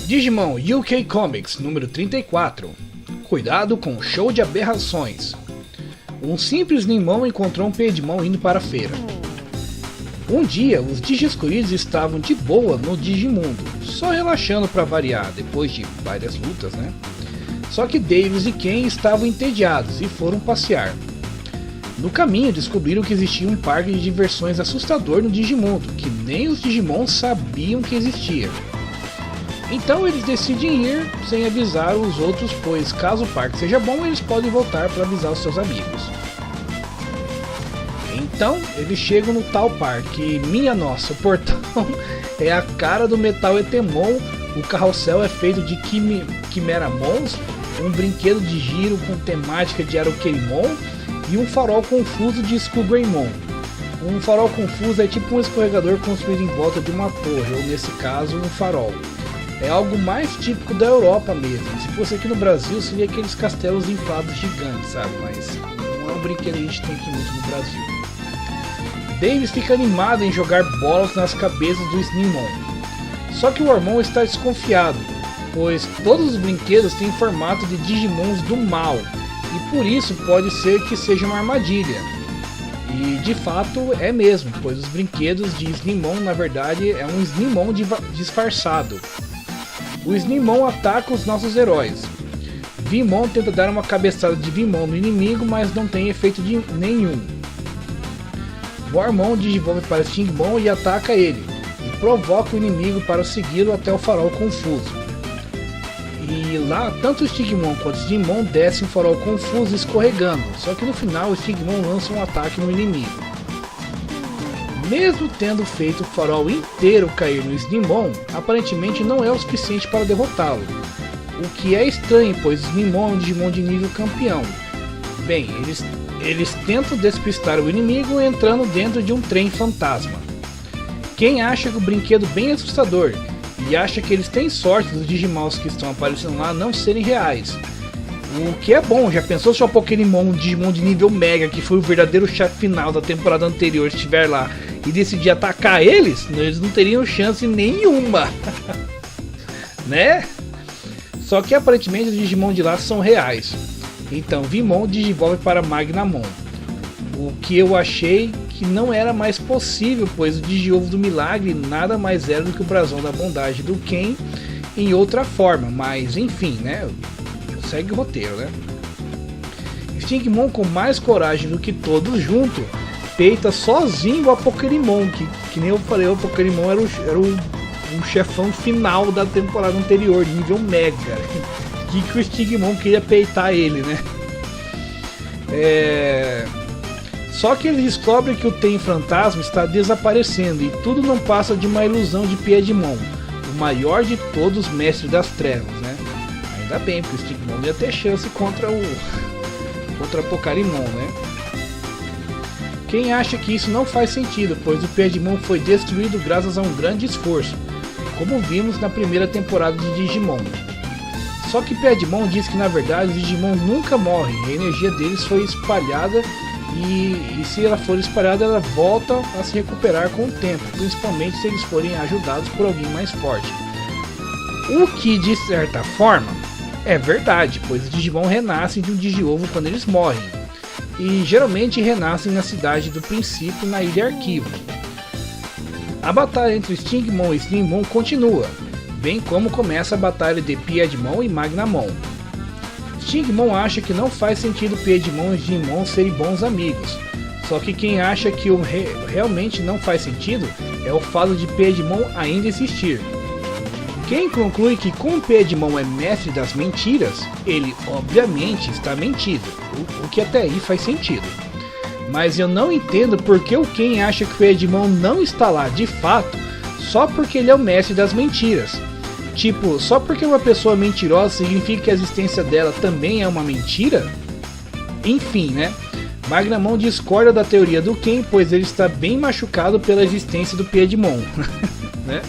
Digimon UK Comics número 34. Cuidado com o show de aberrações. Um simples Ninmon encontrou um Piedmon indo para a feira. Um dia, os Digiscuids estavam de boa no Digimundo, só relaxando para variar, depois de várias lutas, né? Só que Davis e Ken estavam entediados e foram passear. No caminho, descobriram que existia um parque de diversões assustador no Digimundo, que nem os Digimon sabiam que existia. Então eles decidem ir sem avisar os outros, pois caso o parque seja bom, eles podem voltar para avisar os seus amigos. Então eles chegam no tal parque e, minha nossa, o portão é a cara do Metal Etemon, o carrossel é feito de Chimeramons, um brinquedo de giro com temática de Arokerimon e um farol confuso de Skullgreymon. Um farol confuso é tipo um escorregador construído em volta de uma torre, ou nesse caso um farol. É algo mais típico da Europa mesmo. Se fosse aqui no Brasil, seria aqueles castelos inflados gigantes, sabe? Mas não é um brinquedo que a gente tem aqui muito no Brasil. Davis fica animado em jogar bolas nas cabeças do Snimon. Só que o Ormon está desconfiado, pois todos os brinquedos têm formato de Digimons do mal, e por isso pode ser que seja uma armadilha. E de fato é mesmo, pois os brinquedos de Snimon na verdade é um Snimon disfarçado. O Snimon ataca os nossos heróis. Vimon tenta dar uma cabeçada de Vimon no inimigo, mas não tem efeito nenhum. Warmon digivolve para Stingmon e ataca ele, e provoca o inimigo para segui-lo até o farol confuso. E lá, tanto o Stingmon quanto o Stingmon descem o farol confuso escorregando, só que no final o Stingmon lança um ataque no inimigo. Mesmo tendo feito o farol inteiro cair no Snimon, aparentemente não é o suficiente para derrotá-lo. O que é estranho, pois o Snimon é um Digimon de nível campeão. Bem, eles tentam despistar o inimigo entrando dentro de um trem fantasma. Quem acha que o brinquedo bem assustador e acha que eles têm sorte dos Digimons que estão aparecendo lá não serem reais. O que é bom, já pensou se o Pokémon, um Digimon de nível Mega, que foi o verdadeiro chefe final da temporada anterior, estiver lá e decidir atacar eles não teriam chance nenhuma. Né? Só que aparentemente os Digimon de lá são reais. Então Vimon digivolve para Magnamon. O que eu achei que não era mais possível, pois o Digiovo do Milagre nada mais era do que o brasão da bondade do Ken em outra forma. Mas enfim, né? Segue o roteiro, né? Stingmon, com mais coragem do que todos juntos, peita sozinho o Apokerimon, que nem eu falei, o Apokerimon era o chefão final da temporada anterior, nível Mega. Que o Stingmon queria peitar ele, né? Só que ele descobre que o Tem Fantasma está desaparecendo e tudo não passa de uma ilusão de Piedmon, o maior de todos os mestres das trevas, né? Ainda bem, porque o Stingmon ia ter chance contra o Apokerimon, né? Quem acha que isso não faz sentido, pois o Piedmon foi destruído graças a um grande esforço, como vimos na primeira temporada de Digimon. Só que Piedmon diz que na verdade os Digimon nunca morrem, a energia deles foi espalhada e se ela for espalhada ela volta a se recuperar com o tempo, principalmente se eles forem ajudados por alguém mais forte. O que de certa forma é verdade, pois os Digimon renascem de um Digiovo quando eles morrem, e geralmente renascem na cidade do princípio, na Ilha Arquivo. A batalha entre Stingmon e Snimon continua, bem como começa a batalha de Piedmon e Magnamon. Stingmon acha que não faz sentido Piedmon e Snimon serem bons amigos, só que quem acha que realmente não faz sentido é o fato de Piedmon ainda existir. Quem conclui que como Piedmon é mestre das mentiras, ele obviamente está mentindo, o que até aí faz sentido. Mas eu não entendo porque o Ken acha que o Piedmon não está lá de fato, só porque ele é o mestre das mentiras. Tipo, só porque uma pessoa mentirosa significa que a existência dela também é uma mentira? Enfim, né? Magnamon discorda da teoria do Ken, pois ele está bem machucado pela existência do Piedmon. Né?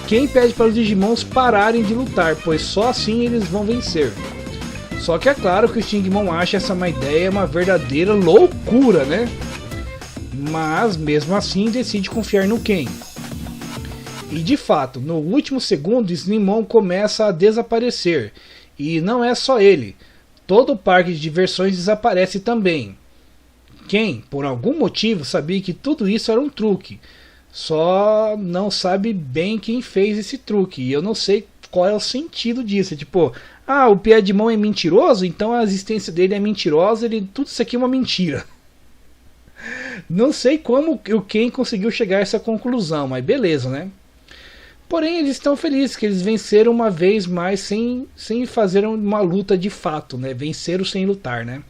Ken pede para os Digimons pararem de lutar, pois só assim eles vão vencer. Só que é claro que o Stingmon acha essa uma ideia uma verdadeira loucura, né? Mas mesmo assim decide confiar no Ken. E de fato, no último segundo, Slimon começa a desaparecer. E não é só ele. Todo o parque de diversões desaparece também. Ken, por algum motivo, sabia que tudo isso era um truque. Só não sabe bem quem fez esse truque. E eu não sei qual é o sentido disso. Tipo, o Piedmon é mentiroso, então a existência dele é mentirosa, tudo isso aqui é uma mentira. Não sei como o Ken conseguiu chegar a essa conclusão, mas beleza, né? Porém, eles estão felizes que eles venceram uma vez mais sem fazer uma luta de fato, né? Venceram sem lutar, né?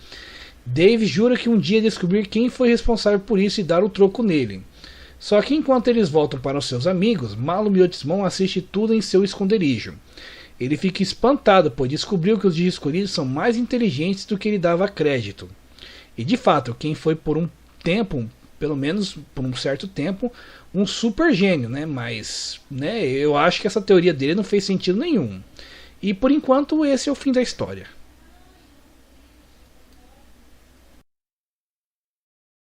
Dave jura que um dia descobrir quem foi responsável por isso e dar o troco nele. Só que enquanto eles voltam para os seus amigos, Malum Yotismon assiste tudo em seu esconderijo. Ele fica espantado, pois descobriu que os Digiscuridos são mais inteligentes do que ele dava crédito. E de fato, quem foi por um tempo, pelo menos por um certo tempo, um super gênio, né? Mas, né, eu acho que essa teoria dele não fez sentido nenhum. E por enquanto esse é o fim da história.